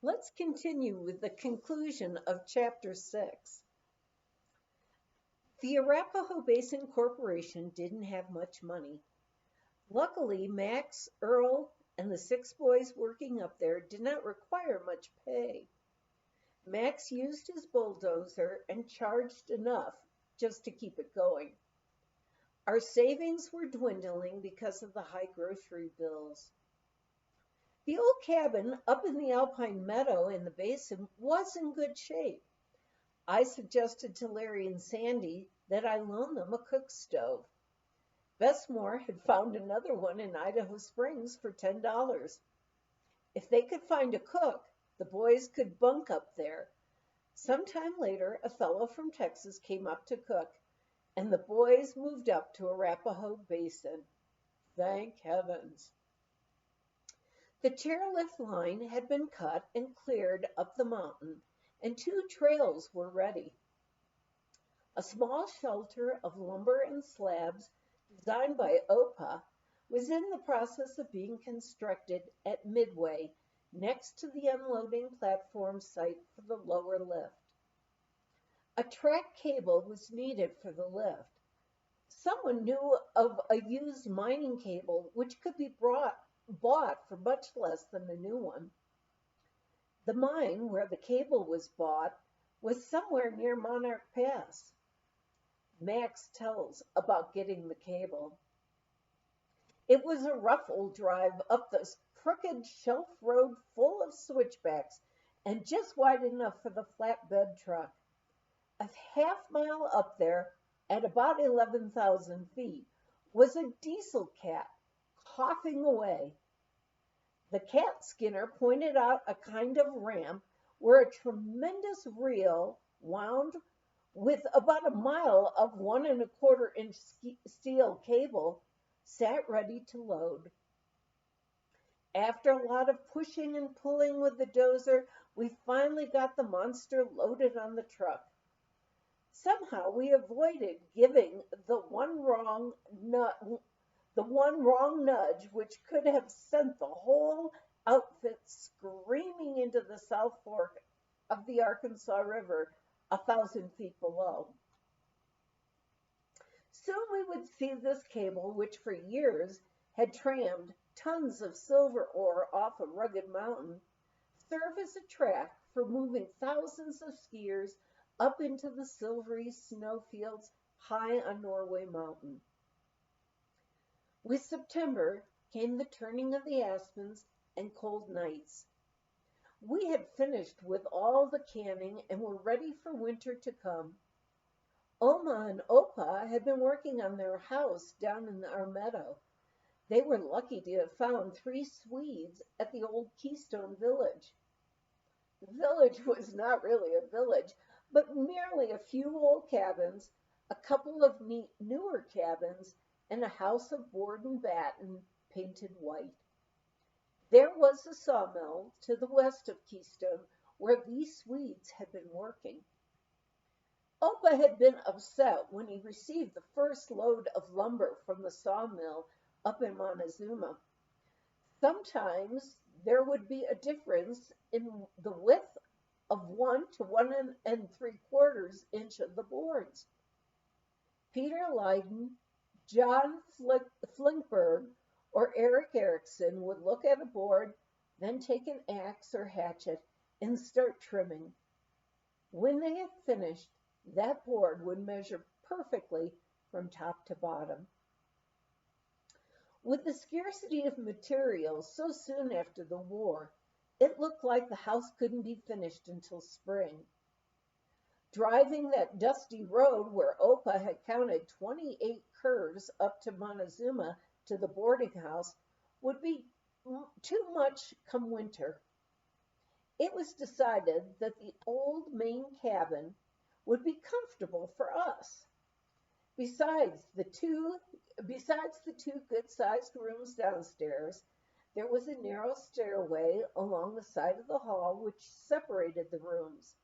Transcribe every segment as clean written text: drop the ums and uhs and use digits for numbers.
Let's continue with the conclusion of Chapter 6. The Arapahoe Basin Corporation didn't have much money. Luckily, Max, Earl, and the 6 boys working up there did not require much pay. Max used his bulldozer and charged enough just to keep it going. Our savings were dwindling because of the high grocery bills. The old cabin up in the alpine meadow in the basin was in good shape. I suggested to Larry and Sandy that I loan them a cook stove. Besmore had found another one in Idaho Springs for $10. If they could find a cook, the boys could bunk up there. Sometime later, a fellow from Texas came up to cook, and the boys moved up to Arapahoe Basin. Thank heavens. The chairlift line had been cut and cleared up the mountain, and 2 trails were ready. A small shelter of lumber and slabs designed by OPA was in the process of being constructed at Midway, next to the unloading platform site for the lower lift. A track cable was needed for the lift. Someone knew of a used mining cable which could be bought for much less than a new one. The mine where the cable was bought was somewhere near Monarch Pass. Max tells about getting the cable. It was a rough old drive up this crooked shelf road full of switchbacks and just wide enough for the flatbed truck. A half-mile up there, at about 11,000 feet, was a diesel cat coughing away. The cat skinner pointed out a kind of ramp where a tremendous reel wound with about a mile of 1¼ inch steel cable sat ready to load. After a lot of pushing and pulling with the dozer, we finally got the monster loaded on the truck. Somehow we avoided giving the one wrong nudge which could have sent the whole outfit screaming into the South Fork of the Arkansas River 1,000 feet below. Soon we would see this cable, which for years had trammed tons of silver ore off a rugged mountain, serve as a track for moving thousands of skiers up into the silvery snowfields high on Norway Mountain. With September came the turning of the aspens and cold nights. We had finished with all the canning and were ready for winter to come. Oma and Opa had been working on their house down in our meadow. They were lucky to have found 3 Swedes at the old Keystone Village. The village was not really a village, but merely a few old cabins, a couple of neat newer cabins, and a house of board and batten painted white. There was a sawmill to the west of Keystone where these Swedes had been working. Opa had been upset when he received the first load of lumber from the sawmill up in Montezuma. Sometimes there would be a difference in the width of 1 to 1¾ inch of the boards. Peter Leyden, John Flinkberg, or Eric Erickson would look at a board, then take an axe or hatchet and start trimming. When they had finished, that board would measure perfectly from top to bottom. With the scarcity of materials so soon after the war, it looked like the house couldn't be finished until spring. Driving that dusty road where Opa had counted 28 curves up to Montezuma to the boarding house would be too much come winter. It was decided that the old main cabin would be comfortable for us. Besides the two good-sized rooms downstairs, there was a narrow stairway along the side of the hall which separated the rooms.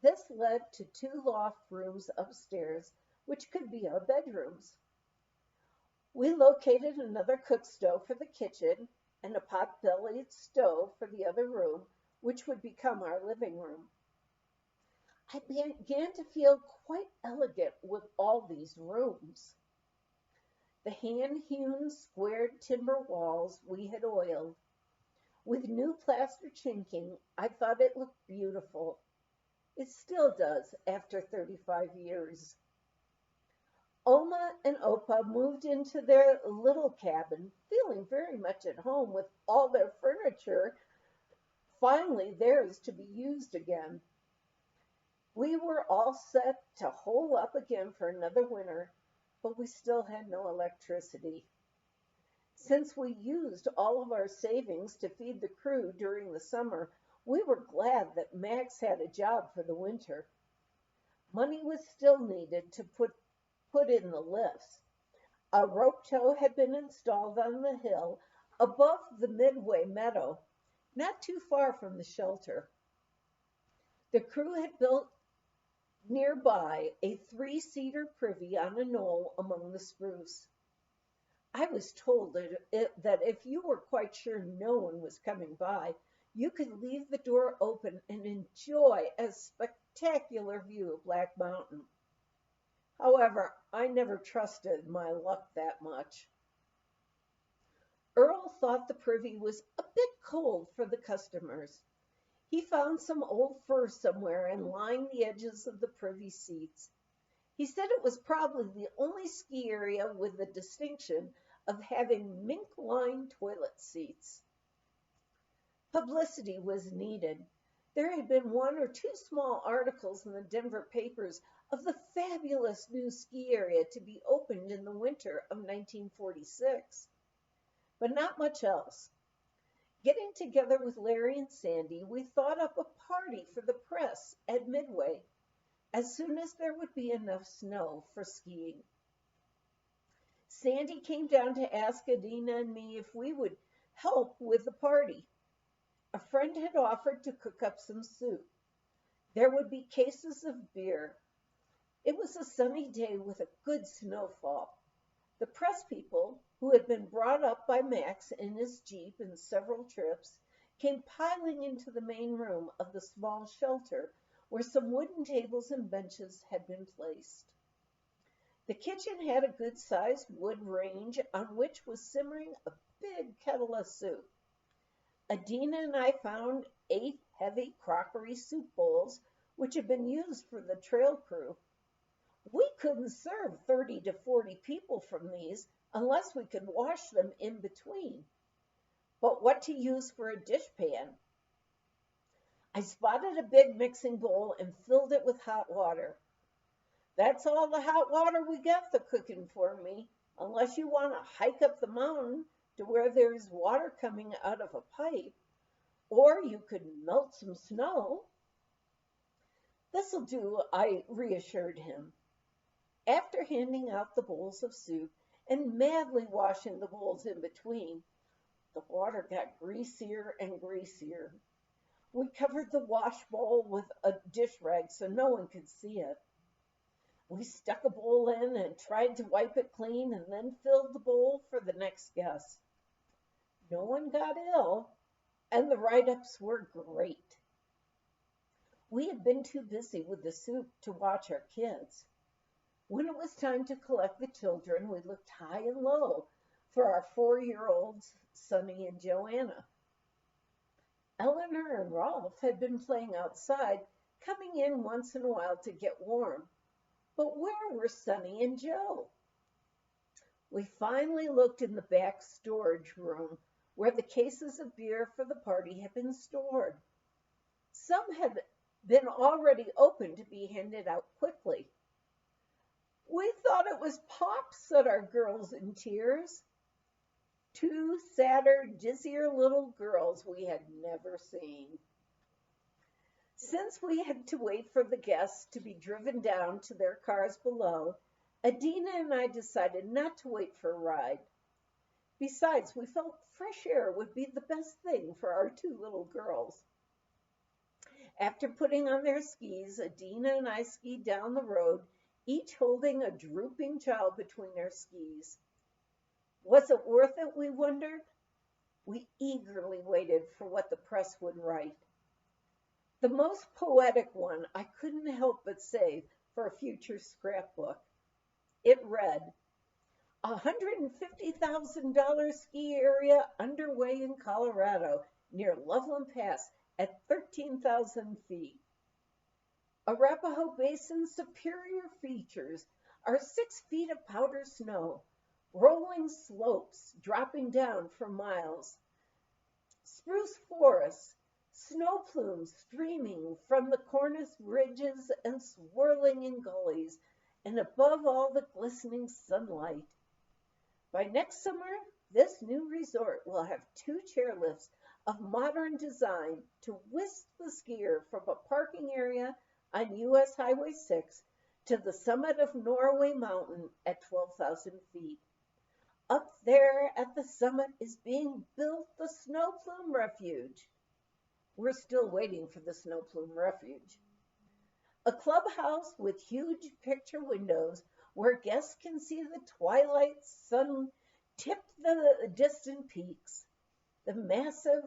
This led to 2 loft rooms upstairs, which could be our bedrooms. We located another cook stove for the kitchen and a pot-bellied stove for the other room, which would become our living room. I began to feel quite elegant with all these rooms. The hand-hewn squared timber walls we had oiled. With new plaster chinking, I thought it looked beautiful. It still does after 35 years. Oma and Opa moved into their little cabin, feeling very much at home with all their furniture finally theirs to be used again. We were all set to hole up again for another winter, but we still had no electricity. Since we used all of our savings to feed the crew during the summer, we were glad that Max had a job for the winter. Money was still needed to put in the lifts. A rope tow had been installed on the hill above the Midway meadow, not too far from the shelter. The crew had built nearby a three-seater privy on a knoll among the spruce. I was told that if you were quite sure no one was coming by, you could leave the door open and enjoy a spectacular view of Black Mountain. However, I never trusted my luck that much. Earl thought the privy was a bit cold for the customers. He found some old fur somewhere and lined the edges of the privy seats. He said it was probably the only ski area with the distinction of having mink-lined toilet seats. Publicity was needed. There had been one or two small articles in the Denver papers of the fabulous new ski area to be opened in the winter of 1946, but not much else. Getting together with Larry and Sandy, we thought up a party for the press at Midway as soon as there would be enough snow for skiing. Sandy came down to ask Edna and me if we would help with the party. A friend had offered to cook up some soup. There would be cases of beer. It was a sunny day with a good snowfall. The press people, who had been brought up by Max in his Jeep in several trips, came piling into the main room of the small shelter where some wooden tables and benches had been placed. The kitchen had a good-sized wood range on which was simmering a big kettle of soup. Edna and I found 8 heavy crockery soup bowls, which had been used for the trail crew. We couldn't serve 30 to 40 people from these unless we could wash them in between. But what to use for a dishpan? I spotted a big mixing bowl and filled it with hot water. That's all the hot water we got for cooking for me, unless you want to hike up the mountain to where there's water coming out of a pipe, or you could melt some snow. This'll do, I reassured him. After handing out the bowls of soup and madly washing the bowls in between, the water got greasier and greasier. We covered the wash bowl with a dish rag so no one could see it. We stuck a bowl in and tried to wipe it clean and then filled the bowl for the next guest. No one got ill, and the write-ups were great. We had been too busy with the soup to watch our kids. When it was time to collect the children, we looked high and low for our 4-year-olds, Sonny and Joanna. Eleanor and Rolf had been playing outside, coming in once in a while to get warm. But where were Sonny and Joe? We finally looked in the back storage room where the cases of beer for the party had been stored. Some had been already opened to be handed out quickly. We thought it was pop, said our girls in tears. 2 sadder, dizzier little girls we had never seen. Since we had to wait for the guests to be driven down to their cars below, Edna and I decided not to wait for a ride. Besides, we felt fresh air would be the best thing for our 2 little girls. After putting on their skis, Edna and I skied down the road, each holding a drooping child between their skis. Was it worth it, we wondered? We eagerly waited for what the press would write. The most poetic one I couldn't help but save for a future scrapbook. It read, $150,000 ski area underway in Colorado near Loveland Pass at 13,000 feet. Arapahoe Basin's superior features are 6 feet of powder snow, rolling slopes dropping down for miles, spruce forests, snow plumes streaming from the cornice ridges and swirling in gullies, and above all the glistening sunlight. By next summer, this new resort will have 2 chairlifts of modern design to whisk the skier from a parking area on US Highway 6 to the summit of Norway Mountain at 12,000 feet. Up there at the summit is being built the Snow Plume Refuge. We're still waiting for the Snow Plume Refuge. A clubhouse with huge picture windows where guests can see the twilight sun tip the distant peaks, the massive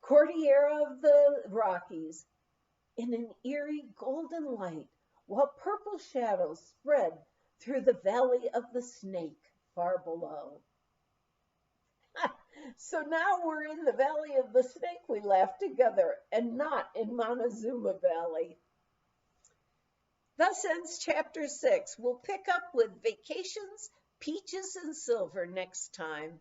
Cordillera of the Rockies, in an eerie golden light, while purple shadows spread through the valley of the Snake far below. So now we're in the valley of the Snake, we laughed together, and not in Montezuma Valley. Thus ends chapter 6. We'll pick up with vacations, peaches, and silver next time.